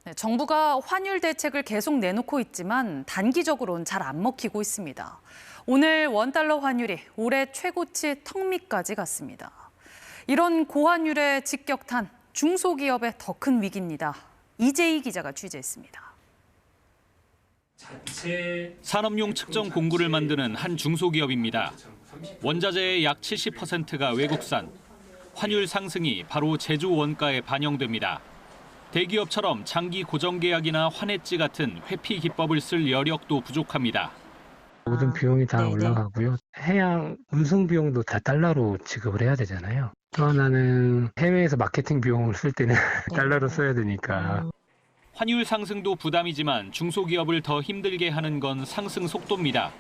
네, 정부가 환율 대책을 계속 내놓고 있지만 단기적으로는 잘 안 먹히고 있습니다. 오늘 원달러 환율이 올해 최고치 턱 밑까지 갔습니다. 이런 고환율에 직격탄 중소기업의 더 큰 위기입니다. 이재희 기자가 취재했습니다. 산업용 측정 공구를 만드는 한 중소기업입니다. 원자재의 약 70%가 외국산. 환율 상승이 바로 제조 원가에 반영됩니다. 대기업처럼 장기 고정 계약이나 환해지 같은 회피 기법을 쓸 여력도 부족합니다. 모든 비용이 다 올라가고요. 해양 운송 비용도 다 달러로 지급을 해야 되잖아요. 또 하나는 해외에서 마케팅 비용을 쓸 때는 달러로 써야 되니까. 환율 상승도 부담이지만 중소기업을 더 힘들게 하는 건 상승 속도입니다.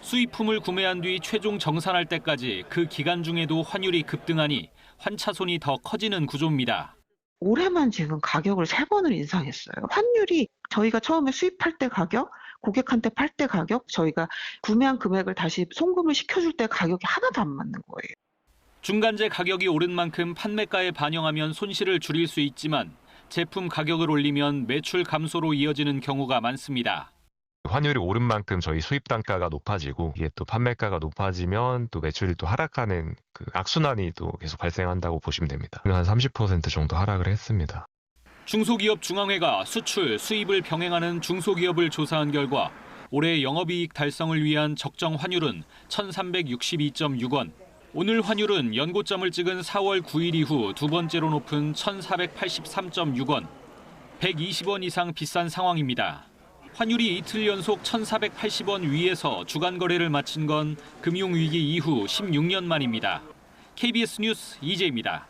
수입품을 구매한 뒤 최종 정산할 때까지 그 기간 중에도 환율이 급등하니 환차손이 더 커지는 구조입니다. 올해만 지금 가격을 3번을 인상했어요. 환율이 저희가 처음에 수입할 때 가격, 고객한테 팔 때 가격, 저희가 구매한 금액을 다시 송금을 시켜줄 때 가격이 하나도 안 맞는 거예요. 중간재 가격이 오른 만큼 판매가에 반영하면 손실을 줄일 수 있지만 제품 가격을 올리면 매출 감소로 이어지는 경우가 많습니다. 환율이 오른 만큼 저희 수입 단가가 높아지고 이게 또 판매가가 높아지면 또 매출이 또 하락하는 그 악순환이 또 계속 발생한다고 보시면 됩니다. 한 30% 정도 하락을 했습니다. 중소기업 중앙회가 수출, 수입을 병행하는 중소기업을 조사한 결과 올해 영업이익 달성을 위한 적정 환율은 1,362.6원. 오늘 환율은 연고점을 찍은 4월 9일 이후 두 번째로 높은 1,483.6원. 120원 이상 비싼 상황입니다. 환율이 이틀 연속 1,480원 위에서 주간 거래를 마친 건 금융위기 이후 16년 만입니다. KBS 뉴스 이재입니다.